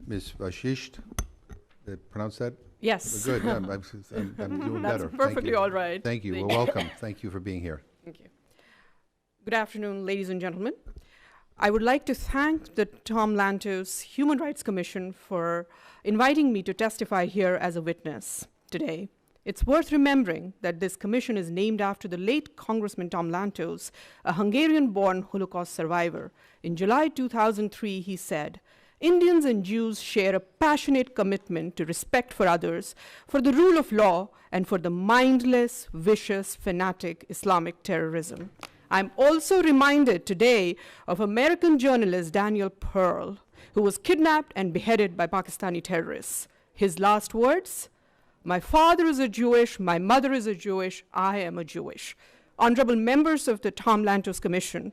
Ms. Vashisht, did I pronounce that? Yes. Good, yeah, I'm doing better. That's perfectly all right. Thank you, well, welcome. Thank you for being here. Thank you. Good afternoon, ladies and gentlemen. I would like to thank the Tom Lantos Human Rights Commission for inviting me to testify here as a witness today. It's worth remembering that this commission is named after the late Congressman Tom Lantos, a Hungarian-born Holocaust survivor. In July 2003, he said, "Indians and Jews share a passionate commitment to respect for others, for the rule of law, and for the mindless, vicious, fanatic Islamic terrorism." I'm also reminded today of American journalist Daniel Pearl, who was kidnapped and beheaded by Pakistani terrorists. His last words, "My father is a Jewish, my mother is a Jewish, I am a Jewish." Honorable members of the Tom Lantos Commission,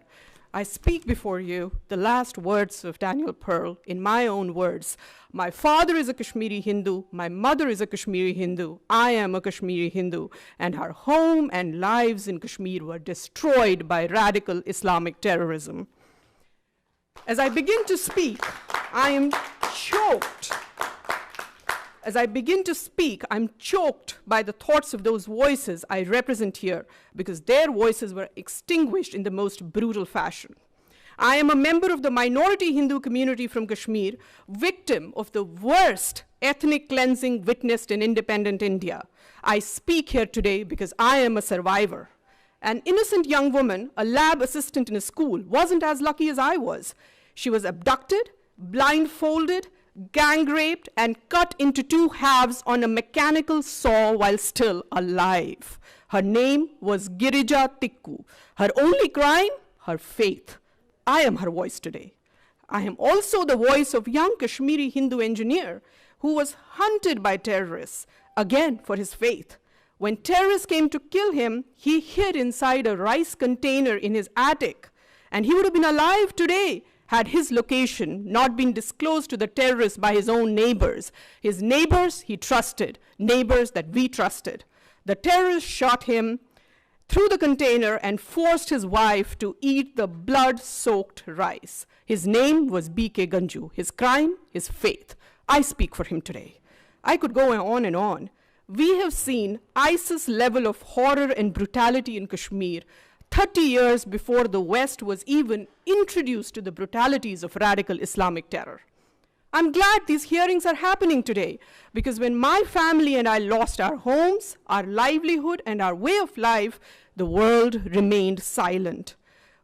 I speak before you the last words of Daniel Pearl in my own words. My father is a Kashmiri Hindu, my mother is a Kashmiri Hindu, I am a Kashmiri Hindu, and our home and lives in Kashmir were destroyed by radical Islamic terrorism. As I begin to speak, I am choked. As I begin to speak, I'm choked by the thoughts of those voices I represent here, because their voices were extinguished in the most brutal fashion. I am a member of the minority Hindu community from Kashmir, victim of the worst ethnic cleansing witnessed in independent India. I speak here today because I am a survivor. An innocent young woman, a lab assistant in a school, wasn't as lucky as I was. She was abducted, blindfolded, gang raped, and cut into two halves on a mechanical saw while still alive. Her name was Girija Tikku. Her only crime, her faith. I am her voice today. I am also the voice of young Kashmiri Hindu engineer who was hunted by terrorists, again for his faith. When terrorists came to kill him, he hid inside a rice container in his attic, and he would have been alive today had his location not been disclosed to the terrorists by his own neighbors. His neighbors he trusted, neighbors that we trusted. The terrorists shot him through the container and forced his wife to eat the blood-soaked rice. His name was B.K. Ganju. His crime, his faith. I speak for him today. I could go on and on. We have seen ISIS level of horror and brutality in Kashmir 30 years before the West was even introduced to the brutalities of radical Islamic terror. I'm glad these hearings are happening today, because when my family and I lost our homes, our livelihood, and our way of life, the world remained silent.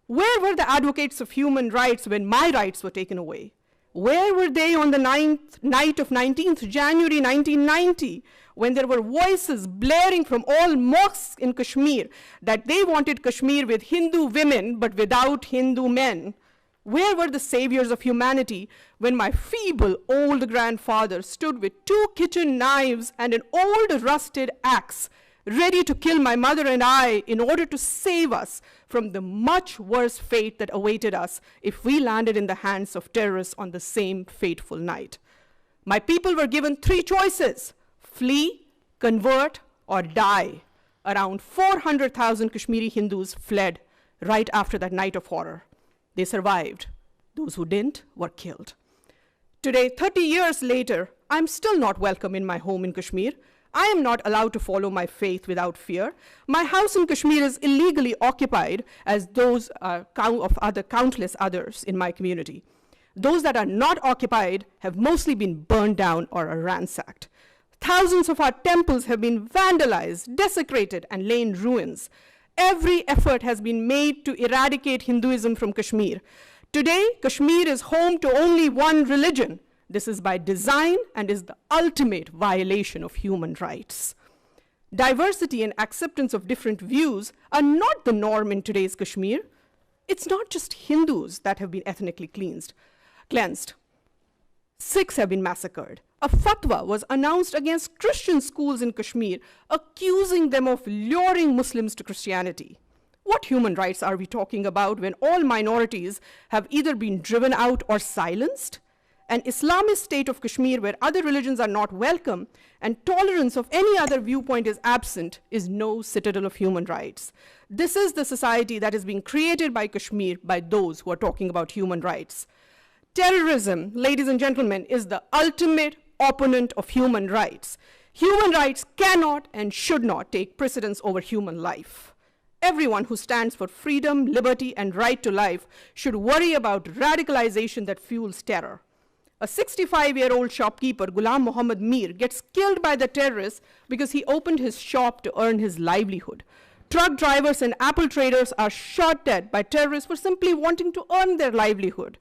Where were the advocates of human rights when my rights were taken away? Where were they on the night of 19th January 1990, when there were voices blaring from all mosques in Kashmir that they wanted Kashmir with Hindu women but without Hindu men? Where were the saviors of humanity when my feeble old grandfather stood with 2 kitchen knives and an old rusted axe, ready to kill my mother and I in order to save us from the much worse fate that awaited us if we landed in the hands of terrorists on the same fateful night? My people were given 3 choices: flee, convert, or die. Around 400,000 Kashmiri Hindus fled right after that night of horror. They survived. Those who didn't were killed. Today, 30 years later, I'm still not welcome in my home in Kashmir. I am not allowed to follow my faith without fear. My house in Kashmir is illegally occupied, as those of countless others in my community. Those that are not occupied have mostly been burned down or are ransacked. Thousands of our temples have been vandalized, desecrated, and lay in ruins. Every effort has been made to eradicate Hinduism from Kashmir. Today, Kashmir is home to only one religion. This is by design and is the ultimate violation of human rights. Diversity and acceptance of different views are not the norm in today's Kashmir. It's not just Hindus that have been ethnically cleansed. Sikhs have been massacred. A fatwa was announced against Christian schools in Kashmir, accusing them of luring Muslims to Christianity. What human rights are we talking about when all minorities have either been driven out or silenced? An Islamist state of Kashmir where other religions are not welcome and tolerance of any other viewpoint is absent is no citadel of human rights. This is the society that is being created by Kashmir by those who are talking about human rights. Terrorism, ladies and gentlemen, is the ultimate opponent of human rights. Human rights cannot and should not take precedence over human life. Everyone who stands for freedom, liberty, and right to life should worry about radicalization that fuels terror. A 65-year-old shopkeeper, Ghulam Mohammed Mir, gets killed by the terrorists because he opened his shop to earn his livelihood. Truck drivers and apple traders are shot dead by terrorists for simply wanting to earn their livelihood.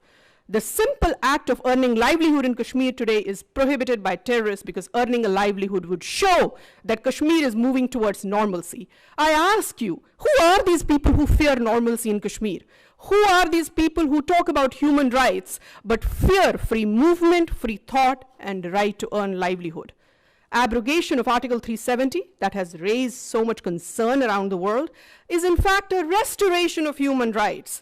The simple act of earning livelihood in Kashmir today is prohibited by terrorists because earning a livelihood would show that Kashmir is moving towards normalcy. I ask you, who are these people who fear normalcy in Kashmir? Who are these people who talk about human rights but fear free movement, free thought, and right to earn livelihood? Abrogation of Article 370, that has raised so much concern around the world, is in fact a restoration of human rights.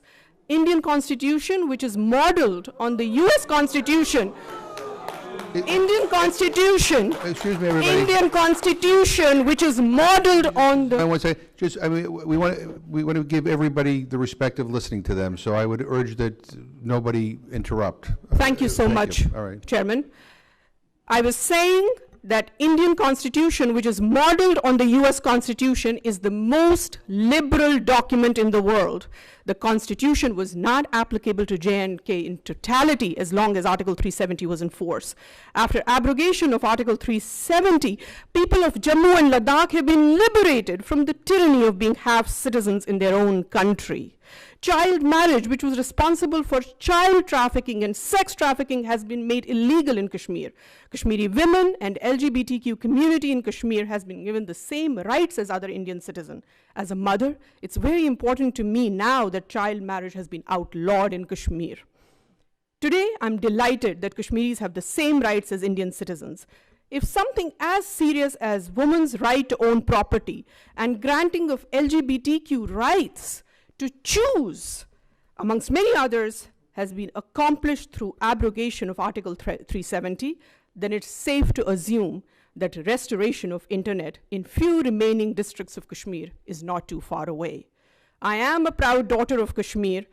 Indian Constitution, which is modeled on the US Constitution, Indian Constitution, Excuse me, everybody. Indian Constitution, which is modeled on I the... want to say, just, I mean, we want to give everybody the respect of listening to them, so I would urge that nobody interrupt. Thank you so much, All right. Chairman. I was saying that Indian Constitution, which is modeled on the US Constitution, is the most liberal document in the world. The Constitution was not applicable to J&K in totality as long as Article 370 was in force. After abrogation of Article 370, people of Jammu and Ladakh have been liberated from the tyranny of being half citizens in their own country. Child marriage, which was responsible for child trafficking and sex trafficking, has been made illegal in Kashmir. Kashmiri women and LGBTQ community in Kashmir has been given the same rights as other Indian citizens. As a mother, it's very important to me now that child marriage has been outlawed in Kashmir. Today, I'm delighted that Kashmiris have the same rights as Indian citizens. If something as serious as women's right to own property and granting of LGBTQ rights to choose, amongst many others, has been accomplished through abrogation of Article 370, then it's safe to assume that restoration of internet in few remaining districts of Kashmir is not too far away. I am a proud daughter of Kashmir.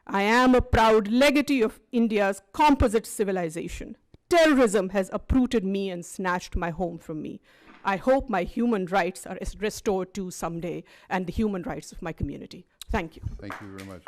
I am a proud legatee of India's composite civilization. Terrorism has uprooted me and snatched my home from me. I hope my human rights are restored too someday, and the human rights of my community. Thank you. Thank you very much.